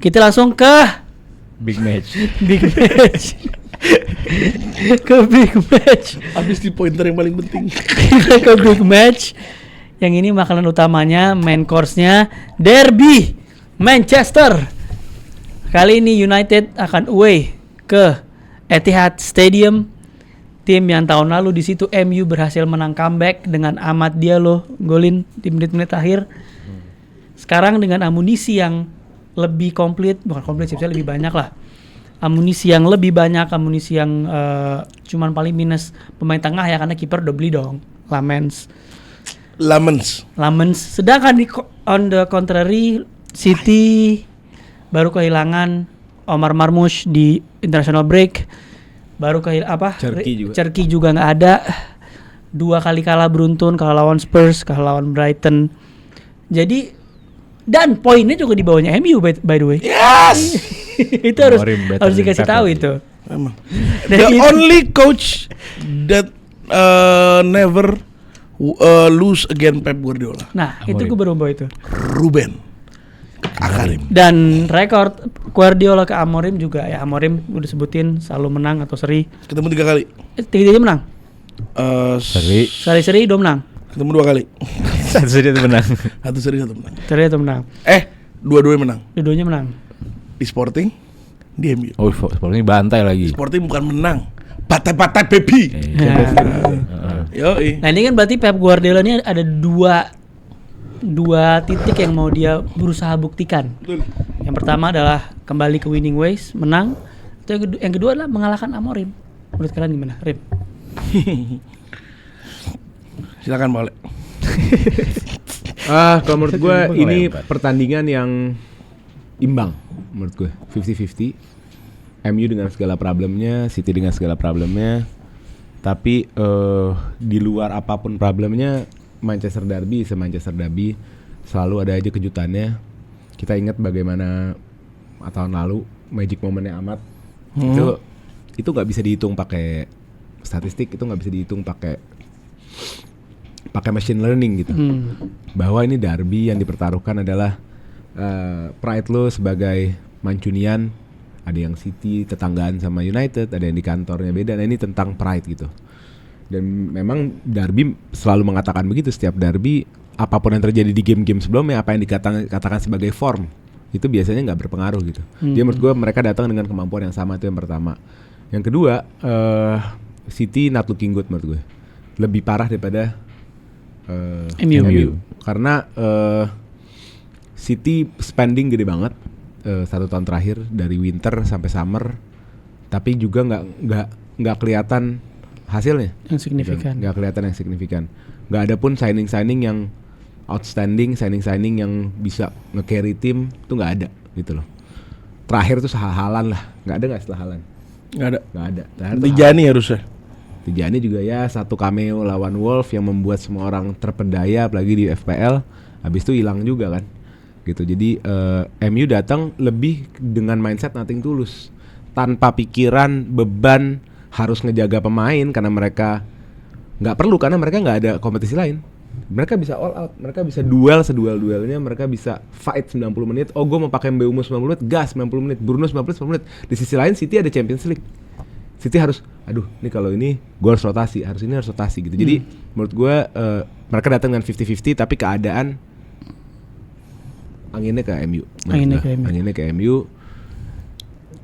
Kita langsung ke Big match. Ke big match. Habis di pointer yang paling penting. Kita ke big match. Yang ini makanan utamanya, main course-nya Derby Manchester. Kali ini United akan away ke Etihad Stadium. Tim yang tahun lalu di situ MU berhasil menang comeback dengan Amad Diallo golin di menit-menit akhir. Sekarang dengan amunisi yang lebih komplit, bukan komplit sih, lebih banyak lah. Amunisi yang lebih banyak, amunisi yang cuman paling minus pemain tengah ya, karena kiper udah beli dong, Lamens. Sedangkan on the contrary, City baru kehilangan Omar Marmoush di international break. Baru Cherki juga nggak ada. 2 kali kalah beruntun, kalah lawan Spurs, kalah lawan Brighton. Jadi dan poinnya juga di bawahnya MU by the way. Yes. Itu harus dikasih tahu itu. Emang. The only coach that never lose against Pep Guardiola. Nah, Amorim. Itu gue baru bawa itu. Ruben Amorim. Dan rekor Guardiola ke Amorim juga ya, Amorim udah sebutin selalu menang atau seri. Ketemu 3 kali. 3 menang. Seri 2 menang. Ketemu 2 kali. Satu seri 1 menang. Seri 1 menang. Dua-duanya menang. Dua-duanya menang. Di Sporting, di MU. Oh, Sporting bantai lagi. Sporting bukan menang, batai-batai baby. Yoi. Nah, ini kan berarti Pep Guardiola ini ada dua titik yang mau dia berusaha buktikan. Betul. Yang pertama adalah kembali ke winning ways, menang. Yang kedua adalah mengalahkan Amorim. Menurut kalian gimana, Rim? Silakan boleh. Kalau menurut gue ini pertandingan yang imbang. Menurut gue 50-50. MU dengan segala problemnya, City dengan segala problemnya. Tapi di luar apapun problemnya, Manchester Derby selalu ada aja kejutannya. Kita ingat bagaimana tahun lalu magic momennya Ahmad. Itu nggak bisa dihitung pakai statistik, itu nggak bisa dihitung pakai machine learning gitu. Bahwa ini derby yang dipertaruhkan adalah pride lo sebagai Mancunian. Ada yang City tetanggaan sama United, ada yang di kantornya beda. Nah, ini tentang pride gitu. Dan memang derby selalu mengatakan begitu. Setiap derby, apapun yang terjadi di game-game sebelumnya, apa yang dikatakan sebagai form, itu biasanya nggak berpengaruh gitu. Dia menurut gue mereka datang dengan kemampuan yang sama, itu yang pertama. Yang kedua, City not looking good menurut gue. Lebih parah daripada MU. Karena City spending gede banget 1 tahun terakhir dari winter sampai summer, tapi juga nggak kelihatan hasilnya yang signifikan. Nggak kelihatan yang signifikan. Nggak ada pun signing yang outstanding, signing yang bisa nge-carry tim tuh nggak ada gitu loh. Terakhir tuh Haaland lah, nggak ada setelah Haaland? Nggak ada. Tijani harusnya. Tijani juga ya, 1 cameo lawan Wolves yang membuat semua orang terpedaya, apalagi di FPL. Habis itu hilang juga kan. Gitu. Jadi MU datang lebih dengan mindset nothing tulus, tanpa pikiran beban harus ngejaga pemain karena mereka nggak perlu, karena mereka nggak ada kompetisi lain. Mereka bisa all out, mereka bisa duel seduel-duelnya, mereka bisa fight 90 menit. Oh, gue mau pakai Mbeumo 90 menit, gas 90 menit, Bruno 90 menit. Di sisi lain City ada Champions League. City harus, ini kalau ini gue harus rotasi, harus rotasi gitu. Jadi menurut gue mereka datang dengan 50-50, tapi keadaan anginnya ke MU.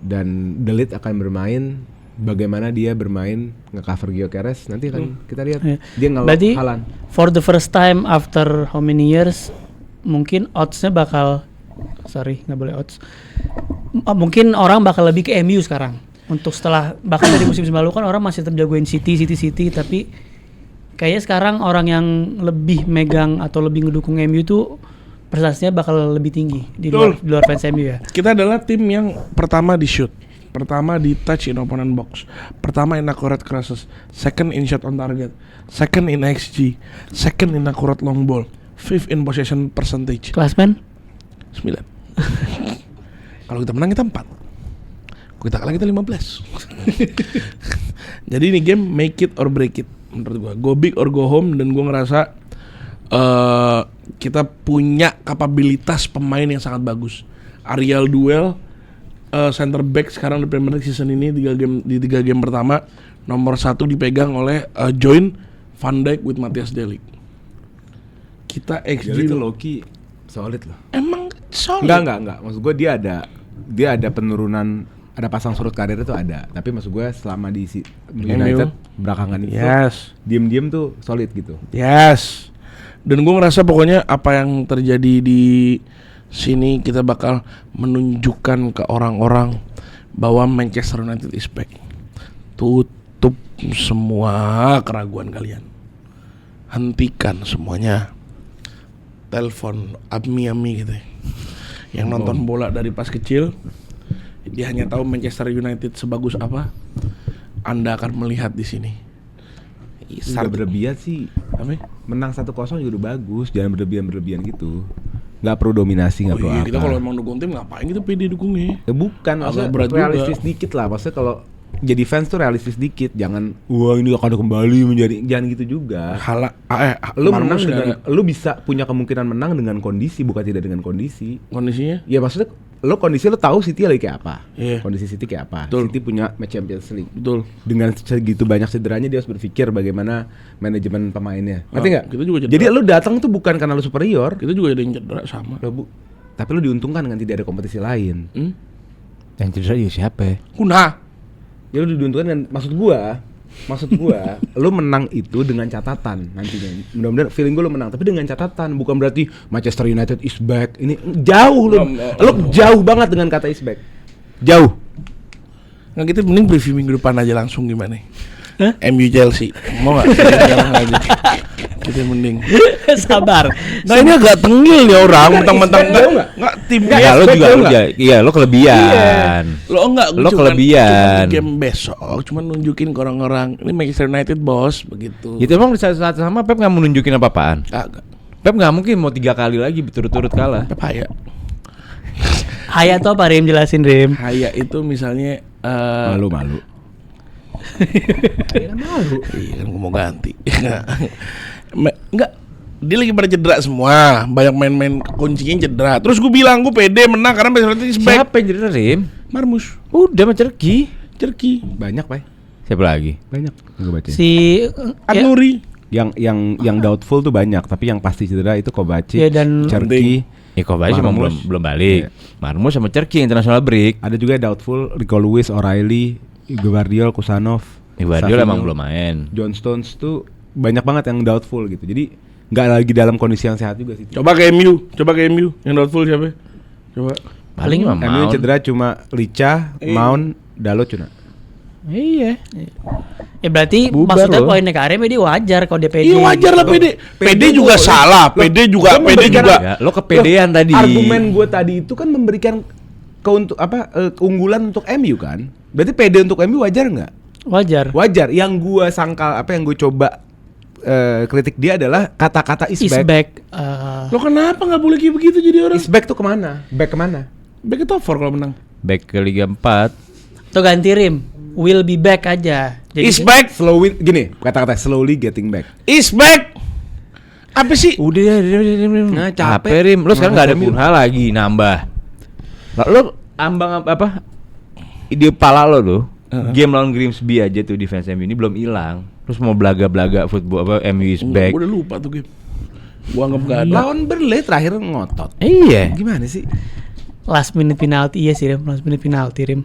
Dan The Leeds akan bermain bagaimana dia bermain nge-cover Gyökeres. Nanti akan kita lihat dia ngelok Haaland. For the first time after how many years, mungkin odds-nya bakal mungkin orang bakal lebih ke MU sekarang. Untuk setelah, bahkan dari musim lalu kan orang masih tetap jagoin City, tapi kayaknya sekarang orang yang lebih megang atau lebih ngedukung MU tuh prestasinya bakal lebih tinggi di luar fans MU ya. Kita adalah tim yang pertama di shoot, pertama di touch in opponent box, pertama in accurate crosses, second in shot on target, second in XG, second in accurate long ball, fifth in possession percentage. Klasmen 9. Kalau kita menang kita 4. Kalau kita kalah kita 15. Jadi ini game make it or break it menurut gua. Go big or go home, dan gua ngerasa kita punya kapabilitas pemain yang sangat bagus. Ariel Duel center back sekarang di Premier League season ini 3 game pertama nomor 1 dipegang oleh join Van Dijk with Matthias De Ligt. Kita XG Itu Loki solid loh. emang solid. Enggak. Maksud gue dia ada penurunan, ada pasang surut karir itu ada. Tapi maksud gue selama di United belakangan itu diem-diem tuh solid gitu. Yes. Dan gue ngerasa pokoknya apa yang terjadi di sini kita bakal menunjukkan ke orang-orang bahwa Manchester United is back. Tutup semua keraguan kalian. Hentikan semuanya. Telepon Ami gitu ya. Yang nonton bola dari pas kecil, dia hanya tahu Manchester United sebagus apa. Anda akan melihat di sini. Udah berlebihan sih. Apa? Menang 1-0 juga udah bagus, jangan berlebihan gitu. Nggak perlu dominasi, nggak perlu Iya, apa. kita kalau emang dukung tim ngapain kita pede dukungnya? Bukan, Agak maksudnya berat realistis juga. dikit lah. Maksudnya kalau jadi fans tuh realistis dikit, jangan wah ini akan kembali menjadi, jangan gitu juga. Lu menang dengan, lu bisa punya kemungkinan menang dengan kondisi, bukan tidak dengan kondisi. kondisinya. Ya maksudnya lu kondisi lu tahu City lagi kayak apa. Iya. Kondisi City kayak apa. Betul. City punya match Champions League. Betul. Dengan segitu banyak cederanya dia harus berpikir bagaimana manajemen pemainnya. Ngerti nggak? kita juga cedera. Jadi lu datang tuh bukan karena lu superior. Kita juga ada yang cedera sama. Tapi lu diuntungkan dengan tidak ada kompetisi lain. Yang cedera juga siapa ya? Kuna. Ya lu diuntungkan dengan maksud gua lu menang itu dengan catatan nantinya. Mudah-mudahan feeling gua lu menang, tapi dengan catatan, bukan berarti Manchester United is back. Ini jauh lu jauh banget dengan kata is back. Jauh. Nah kita mending preview minggu depan aja langsung gimana? MU Chelsea. Mau enggak? Sekarang aja. Kita mending. Sabar. Nah ini agak tengil ya orang, mentang-mentang enggak tim Ya lo juga lo kelebihan. Lo enggak, Lo kelebihan. Cuma game besok, cuma nunjukin ke orang-orang ini Manchester United bos, begitu. Itu emang di saat sama Pep nggak mau nunjukin apa-apaan. Agak. Pep nggak mungkin mau 3 kali lagi berturut-turut kalah. Pep Haya. Haya tuh apa Rim, jelasin Rim. Haya itu misalnya Malu. Iya kan gue mau ganti. Enggak. Dia lagi pada cedera semua. Banyak main-main kuncinya cedera. Terus gue bilang gue pede menang karena Manchester United is back. Siapa yang cedera Rim? Marmus. Udah mah Cerki. Banyak, Pak. Siapa lagi? Banyak. Gua baca. Si Adnuri. Yang doubtful tuh banyak, tapi yang pasti cedera itu Kovacic, Ya, dan Cherki. Ya Kovacic emang Marmoush. belum balik. Marmoush sama Cerki international break. Ada juga doubtful Rico Lewis, O'Reilly, Gvardiol, Kusanov. Guardiola Savinho, emang belum main. John Stones tuh banyak banget yang doubtful gitu. Jadi nggak lagi dalam kondisi yang sehat juga sih. Coba ke MU. Yang doubtful siapa? Coba. Paling mah MU Mount. cedera cuma Licha, Mount, Dalot cuna. Iya. ya berarti Bubar maksudnya loh. poinnya Karim dia wajar kalau dia pede. Iya wajar lah pede. Pede juga gua- salah. Pede juga. Ya, lo kepedean tadi. Argumen gue tadi itu kan memberikan keunggulan untuk MU kan. Berarti pede untuk MU wajar nggak? Wajar. Wajar. Yang gue sangkal yang gue coba kritik dia adalah kata-kata is Is back. back. Lo kenapa nggak boleh kayak begitu jadi orang? Is back tuh kemana? Back kemana? Back ke top 4 kalau menang. Back ke Liga 4. Tuh ganti Rim. Will be back aja. Is back. Gini, kata-kata slowly getting back. Is back. Apa sih? Udah Nah, capek capek. Rim. Lo sekarang Nah, nggak ada MU. Bunha lagi nambah. Lo ambang apa? Ide pala lo game lawan Grimsby aja tuh defense MU ini belum hilang. Terus mau belaga-belaga football apa MU is back. Gue udah lupa tuh game. Gua anggap gak ada. Lawan Burnley terakhir ngotot. Iya. Gimana sih? Last minute penalty iya sih Rim. Last minute penalty Rim.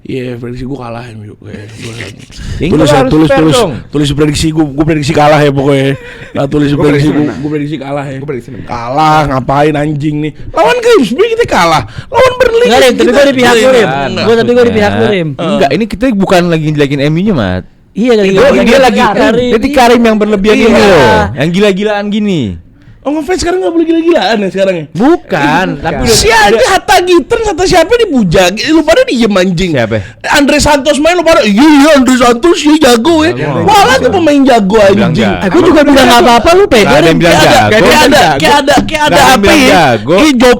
Iya, prediksi gue kalah MU. Ya, Tulis lo ya, harus tulis fair tulis dong. tulis prediksi gue prediksi kalah ya pokoknya. Nah, tulis Gua prediksi prediksi menang. gue prediksi kalah ya. Gua prediksi menang. Kalah ngapain anjing nih? Lawan Grimsby kita kalah. Lawan Burnley. Enggak Rim, tapi kita- gue di pihak lu Rim. Enggak, Gue tapi gue di maksudnya. pihak lu Rim. Enggak, ini kita bukan lagi jelekin MU-nya, Mat. Iya lagi Dia lagi jadi Karim yang berlebihan Iya. ini loh. Yang gila-gilaan gini. Oh ngefans sekarang gak boleh gila-gilaan ya sekarang ya? Bukan, tapi Si aja Hatta Gitter kata siapa dipuja. Lu pada diem anjing. Siapa? Andre Santos main lu pada iya Andre Santos ya jago ya. Jago. Malah tuh pemain jago Bilang anjing. jago. Aku juga bilang nggak apa-apa lu pede. Nggak ada yang bilang Kayak jago. ada Nggak ada apa yang ya? jago. Ini Joe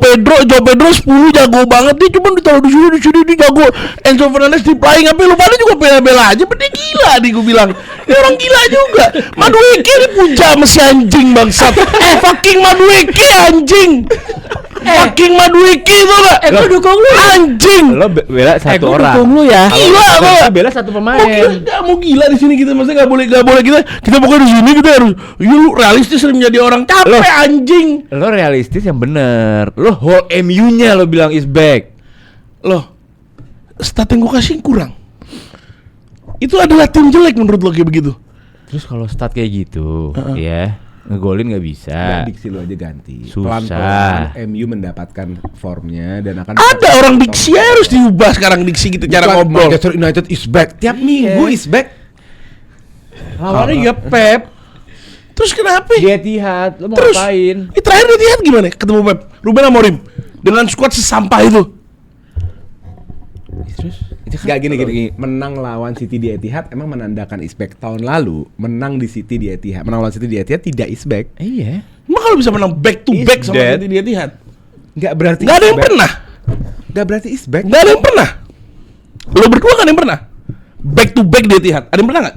Pedro 10 jago banget dia cuma ditaruh di sini dia jago. Enzo Fernandez di playing apa lu pada juga bela-bela aja dia gila nih gue bilang. Dia orang gila juga. Madueke dipuja sama si anjing bangsat. Fucking Madueke anjing. Fucking Madueke itu enggak? Gue dukung lu. Anjing. Lo bela satu Gue orang. dukung lu ya. Gila gua. Bela satu Mau pemain. gila, mau gila di sini kita, maksudnya nggak boleh kita pokoknya di sini kita harus lu realistis sering menjadi orang capek Loh. anjing. Lo realistis yang bener. Lo whole MU-nya lo bilang is back. Loh, stat yang gua kasih kurang. Itu adalah tim jelek menurut lo kayak begitu. Terus kalau stat kayak gitu, ya ngegolin nggak bisa. Nah, diksi lu aja ganti. Susah. Pelan-pelan MU mendapatkan formnya dan akan Ada orang diksi harus diubah sekarang diksi kita cara Bukan ngobrol. Manchester United is back. Tiap minggu is back. Lawannya juga Pep. Terus kenapa? Di Etihad, lo mau Terus ngapain? terakhir di Etihad gimana? Ketemu Pep, Ruben Amorim dengan skuad sesampah itu. Terus itu Gak gini. Menang lawan City di Etihad emang menandakan is back. Tahun lalu menang di City di Etihad. Menang lawan City di Etihad tidak is back. Iya. Emang kalau bisa menang back to Is back sama dead. City di Etihad, Gak berarti nggak ada is yang back. pernah. Gak berarti is back. Nggak ada yang pernah. Lo berdua kan yang pernah back to back di Etihad. Ada yang pernah nggak?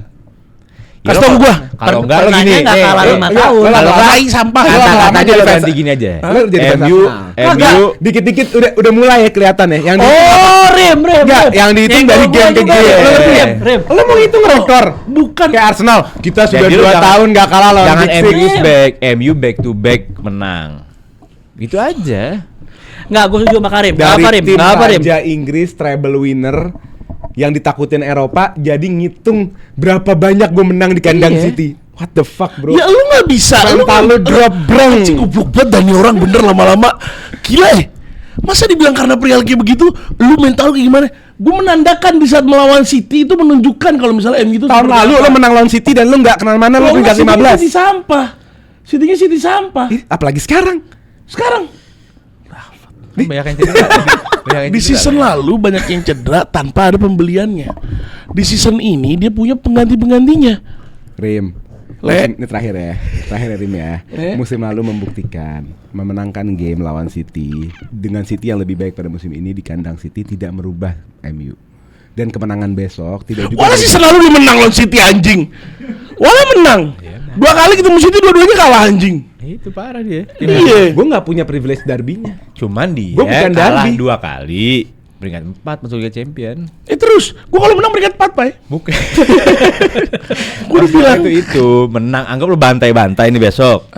Ya Kasih lo tau gua. Kalau enggak lo Pernahnya gini. nggak kalah 5 tahun. Kalau tai sampah. Kata-katanya lo Hah? ganti gini aja. Lu jadi fans MU, Arsenal. MU. Dikit-dikit udah mulai ya kelihatan ya. Yang Oh, Rim. Enggak, yang dihitung dari game ke game. Lo ngerti ya? Rim. Lo mau hitung rekor? Bukan. Kayak Arsenal, kita sudah Jadi lu 2 jangan- tahun gak kalah lawan Jangan Big MU Six. is back, MU back to back menang. Gitu aja. Nggak, gue setuju sama Karim. Dari tim Nggak apa, Rim? Raja Inggris treble winner yang ditakutin Eropa, jadi ngitung berapa banyak gue menang di kandang Iya. City. What the fuck, bro? Ya lu nggak bisa. Mental lu drop, bro. Anjing goblok banget Dani orang bener lama-lama. Gila ya. Masa dibilang karena perihal kayak begitu, lu mental lu kayak gimana? Gue menandakan di saat melawan City itu menunjukkan kalau misalnya MU itu Tahun seperti lalu apa. lo menang lawan City dan lo nggak kenal mana, lo Kalau peringkat nggak, City-nya 15. City sampah. City-nya City sampah. Ih, apalagi sekarang. Sekarang Banyak yang cedera. Banyak yang di cedera. season lalu banyak yang cedera tanpa ada pembeliannya. Di season ini dia punya pengganti-penggantinya. Rim, ini terakhir ya, Rim ya. Musim lalu membuktikan memenangkan game lawan City dengan City yang lebih baik pada musim ini di kandang City tidak merubah MU. Dan kemenangan besok tidak juga. Walah season lalu dia menang lawan City anjing. Walah menang. 2 kali ketemu City dua-duanya kalah anjing. Itu parah dia. Iya. Gue nggak punya privilege derbynya. Cuman dia Gua bukan kalah derby. 2 kali. Peringkat 4 masuk Liga Champion. Terus gua kalau menang peringkat 4, Pak. Bukan. Gua udah bilang itu menang. Anggap lo bantai-bantai ini besok.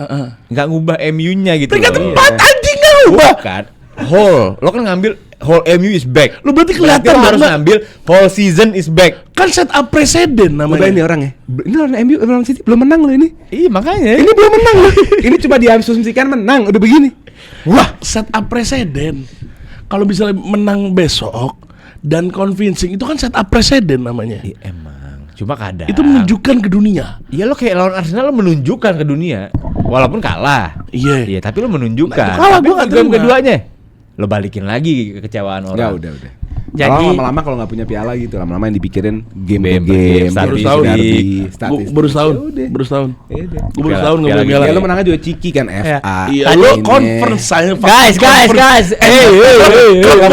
Nggak ngubah MU-nya gitu. peringkat loh. 4 anjing enggak ubah. Bukan. Whole. Lo kan ngambil whole MU is back. Lu berarti Berarti kelihatan lo harus banget. ngambil whole season is back. Kan set up presiden Coba namanya. ini orang ya. Ini lawan MU lawan City belum menang loh ini. Iya makanya. Ini belum menang loh. Ini cuma diasumsikan menang udah begini. Wah, set up presiden. Kalau misalnya menang besok dan convincing itu kan set up presiden namanya. Iya, emang. Cuma kadang. Itu menunjukkan ke dunia. Iya lo kayak lawan Arsenal lo menunjukkan ke dunia. Walaupun kalah. Iya. Iya, tapi lo menunjukkan. Nah, itu kalah, Tapi gua nggak game terima. keduanya lo balikin lagi kekecewaan Ya orang. udah. Jadi- Lama-lama kalau nggak punya piala gitu, lama-lama yang dipikirin game Game, per game, statistik. Baru tahun. derby, Gua statistik. baru setahun. Ya udah. Baru setahun. Ya udah. Gua baru Piala- setahun nggak piala boleh galah. Ya lo menangnya juga Ciki kan FA. Iya, Tadi- lu Ini. conference saya. Guys.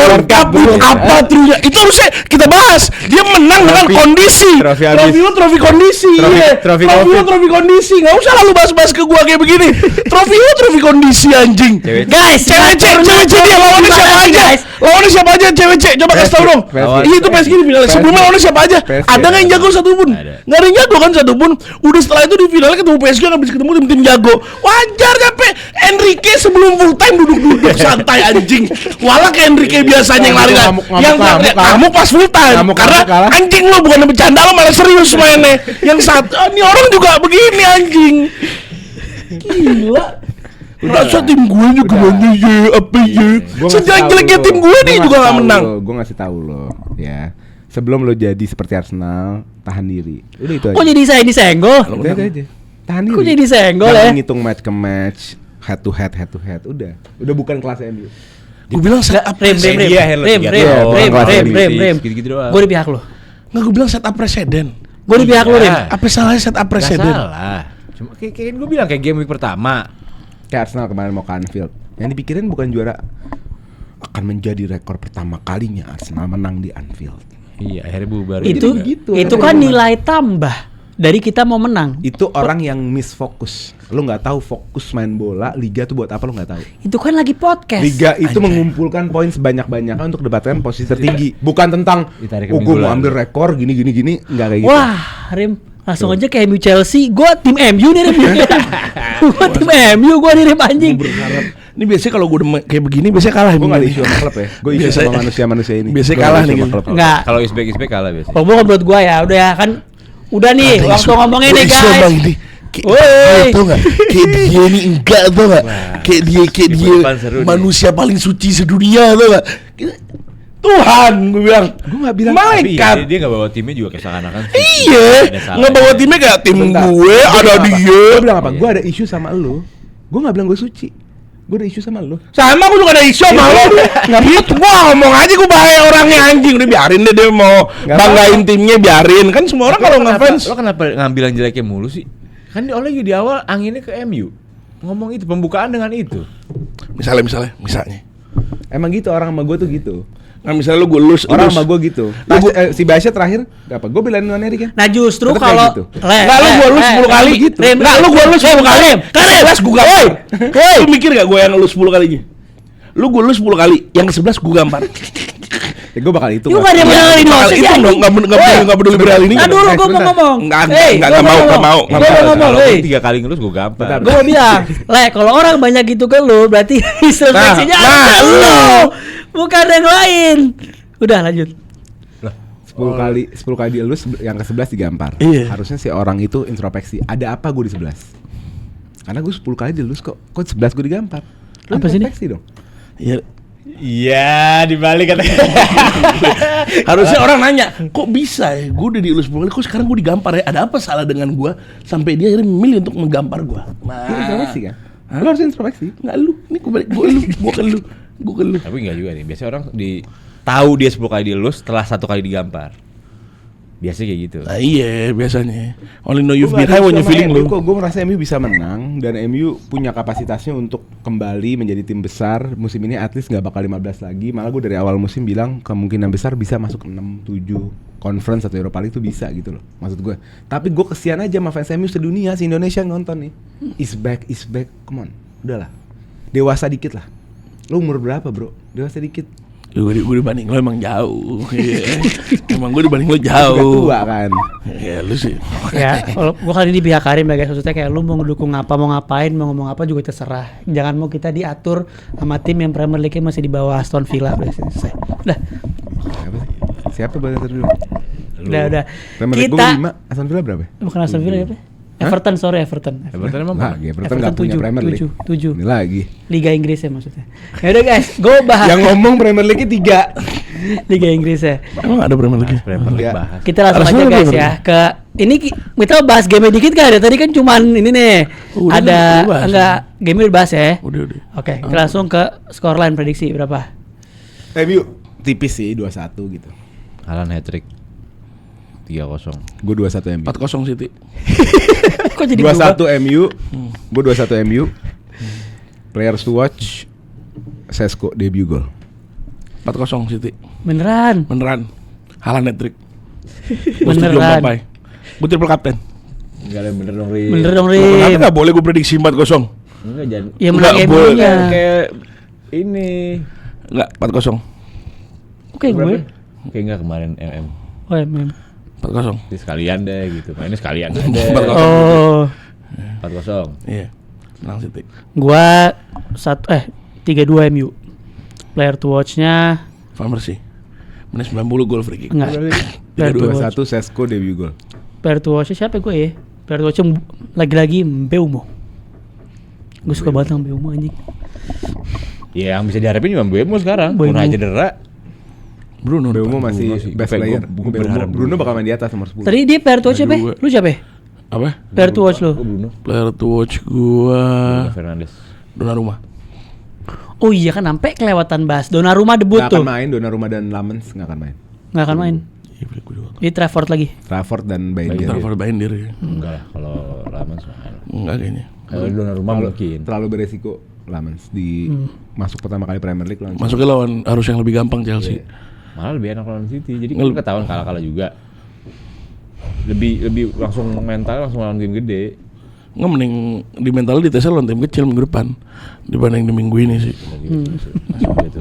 World Cup apa trunya? Itu harusnya kita bahas. Dia menang dengan Trofi- kondisi. trofi habis. Trofi kondisi. Trofi- Iya. trofi Trofi Covid. lu trofi kondisi. Enggak usah lalu bahas-bahas ke gua kayak begini. Trofi lu trofi kondisi anjing. Cewek- Guys, Cewek dia lawannya siapa aja? Lawannya siapa aja cewek coba kasih tau dong. PSG. Iya itu PSG di final. Sebelumnya lawannya siapa aja? PSG. Ada nggak yang jago satu pun? Ada. Nggak ada yang jago kan satu pun. Udah setelah itu di finalnya ketemu PSG kan habis ketemu tim jago. Wajar sampai Enrique sebelum full time duduk santai anjing. Walau kayak Enrique biasanya yang lari kan. Ngamuk, Yang ngamuk, kamu pas full time. Ngamuk, Karena kalah. anjing lo bukan bercanda lo malah serius mainnya. Yang satu ini orang juga begini anjing. Gila. Rasa tim gue juga gimana ya apa ya. Sejelek-jeleknya tim gue nih juga gak menang. Gue ngasih tahu lo, ya. Sebelum lo jadi seperti Arsenal, tahan diri. Udah itu aja. Kok jadi saya disenggol? Udah itu aja. Tahan diri. Kok jadi senggol Jangan ya? ngitung match ke match, head to head. Udah bukan kelas MU. Gue bilang set up Rim, presiden. Dia handle 3-0. Gitu-gitu doang. Gue di pihak lo. Nggak, gue bilang set up presiden. Gue di pihak lo, Rim. Iya. Apa salahnya set up Gak presiden? salah. Cuma kayak gue bilang kayak game week pertama. Kayak Arsenal kemarin mau ke Anfield. Yang dipikirin bukan juara. Akan menjadi rekor pertama kalinya Arsenal menang di Anfield. Iya, akhirnya bubar. Itu juga. gitu, itu ada kan yang nilai tambah dari kita mau menang. Itu orang yang misfokus. Lu nggak tahu fokus main bola, liga tuh buat apa lu nggak tahu. Itu kan lagi podcast. Liga itu mengumpulkan poin sebanyak-banyaknya untuk mendapatkan posisi tertinggi. Bukan tentang Ditarik ke gue minggu mau lalu. ambil rekor gini nggak kayak gitu. Wah, Rim, langsung aja kayak MU Chelsea. Gua tim MU nih, Rim. Gua tim MU, gua nih Rim anjing. Berharap. Ini biasanya kalau gue kayak begini biasanya kalah. Gue nggak ada isu sama klub ya. Gue isu sama manusia ini. Biasanya Gua kalah nggak ada nih isu gitu. sama klub. Enggak. Kalau isbek kalah biasanya. Kalau menurut gua ya, udah ya kan. Udah nih, waktu ngomongin nih Isu bang guys. ini. Kayak Woi. tau gak? Kayak dia ini enggak tau gak? Kayak dia di depan seru nih. manusia paling suci sedunia tau gak? Tuhan gue bilang. Gue nggak bilang. Tapi Malaikat. dia nggak bawa timnya juga kayak seakan-akan. Iya, nggak bawa timnya kayak tim Bentar. gue ada dia. Gue bilang apa? Iya. Gue ada isu sama lu. Gue nggak bilang gue suci. Gue ada isu sama lu. Sama gue juga ada isu sama lo. Nggak gitu, gua ngomong aja gue bahaya orangnya anjing. Udah biarin deh dia mau Nggak banggain timnya biarin. Kan semua orang kalau ngefans. Lo kenapa ngambil yang jeleknya mulu sih? Kan Oleh di awal anginnya ke MU. Ngomong itu pembukaan dengan itu. Misalnya. Emang gitu orang sama gue tuh gitu. Nah misalnya lu gue lulus. Orang sama gue gitu. Si Basya terakhir apa? Gue belain Nwaneri kan. Nah justru Tetep kayak kalau gitu. Nggak, lu gua lulus 10 kali gitu. Rim, Nggak, lu gua lulus 10 kali. Karena jelas gue gampar. Lu mikir gak gue yang lulus 10 kalinya? Lu gue lulus 10 kali, yang ke-11 gue gampar. Ya gue bakal itu. Lu gak ada yang menang di Bakal dosis itu ya, dong, nggak peduli berhal ini. Nah dulu gue mau sebentar. ngomong. Nggak Hey, mau. Gue mau ngomong. Kalau Hey, 3 kali ngelus gue gampar. Bentar. gue mau bilang, Le, kalau orang banyak gitu ke lu, berarti seleksinya Nah, ada nah, lu, bukan yang lain. Udah lanjut. 10 kali dielus, yang ke-11 digampar. Iya. Harusnya si orang itu introspeksi. Ada apa gue di 11? Karena gue 10 kali dielus kok 11 gue digampar. Lu Apa sih ini? introspeksi dong. Iya. Iya, dibalik katanya. Harusnya orang nanya, kok bisa ya? Gue udah dielus 10 kali, kok sekarang gue digampar ya? Ada apa salah dengan gue sampai dia akhirnya memilih untuk menggampar gue? Lu introspeksi kan? Hah? Lu harus introspeksi. Nggak lu, ini gue balik, gue ke lu. Tapi enggak juga nih. Biasanya orang tahu dia 10 kali dielus setelah 1 kali digampar. Biasanya kayak gitu. Nah iya biasanya. Only know you've Gua been nggak high when ada you isu feeling sama low. MU kok. Gue merasa MU bisa menang dan MU punya kapasitasnya untuk kembali menjadi tim besar musim ini. At least nggak bakal 15 lagi. Malah gue dari awal musim bilang kemungkinan besar bisa masuk 6, 7 conference atau Europa League itu bisa gitu loh. Maksud gue. Tapi gue kesian aja sama fans MU sedunia, si Indonesia nonton nih. Is back, come on. Udahlah. Dewasa dikit lah. Lo umur berapa bro? Dewasa dikit. Gue dibanding lo emang jauh. Iya. Emang gue dibanding lo Juga jauh. tua kan. Ya lu sih. Ya, kalau gua kali ini pihak Karim ya guys, maksudnya kayak lu mau ngedukung apa, mau ngapain, mau ngomong apa juga terserah. Jangan mau kita diatur sama tim yang Premier League masih di bawah Aston Villa. Udah selesai. Udah. Apa sih? Siapa bahasa dulu? Udah. Premier League Kita gue 5, Aston Villa berapa? bukan Aston Villa ya, Pak? Everton. Everton emang apa? Lagi, Everton nggak punya 7, Premier League. 7. Ini lagi. Liga Inggris ya maksudnya. Ya udah guys, gue bahas Yang ngomong Premier League 3. Liga Inggris ya. Emang ada Premier League? Premier League Ya. bahas. Kita langsung aja Arsenal guys Premier ya ke ini kita bahas game dikit kan ya. Tadi kan cuman ini nih. Udah, ada udah bahas. enggak game udah bahas ya. Udah. Oke, kita langsung ke scoreline prediksi berapa? MU tipis sih 2-1 gitu. Alan hat-trick. 3-0. Gue 2-1 MU. 4-0 City. Kok jadi berubah? 2-1 MU. Gue 2-1 MU. Players to watch. Sesko debut gol. 4-0 City. Beneran. Haaland hat-trick. Beneran. Gue triple captain. Enggak ada yang bener dong, Ri. Bener dong, Kenapa Rim. nggak boleh gue prediksi 4-0? Enggak jangan. Ya menang Nggak boleh. MU-nya. Kayak ini. Enggak, 4-0. Oke, gue. Kayak enggak kemarin MM. Oh, ya, mem. 4-0. Jadi sekalian deh gitu. Mainnya sekalian deh. 4-0. Oh, 4-0. Iya. Menang City. gua 3-2 MU. Player to watch-nya Van Persie. Menit 90 gol free kick. enggak. Player to watch. 2-1 Sesko debut gol. Player to watch-nya siapa gue ya? Player to watch lagi-lagi Mbeumo. Gue suka banget sama Mbeumo anjing. Ya yang bisa diharapin cuma Mbeumo sekarang. Mbeumo. Pernah cedera. Bruno Mbeumo depan. masih sih. best Gua- player. gua berharap Bruno bakal main di atas nomor 10. Tadi dia player to watch siapa? Dua. Lu siapa? Apa? Player to watch lu. Gua Bruno. Player to watch gua Fernandes. Donnarumma. Oh iya kan sampai kelewatan bahas. Donnarumma debut Nggak tuh. akan main, Donnarumma dan Lamens nggak akan main. Nggak akan main. Iya, pilih gua juga. Di Trafford lagi. Trafford dan Bain. Trafford Binder ya. Enggak lah kalau Lamens main. Enggak kayaknya. Kalau Donnarumma mungkin. Terlalu beresiko Lamens di masuk pertama kali Premier League langsung. Masuknya lawan harus yang lebih gampang Chelsea. Malah lebih enak lawan City. Jadi Nggak- kan ketahuan kalah-kalah juga. Lebih langsung mental langsung lawan tim gede. Nggak, mending di mental ditesnya lawan tim kecil minggu depan dibanding di minggu ini sih. Gitu.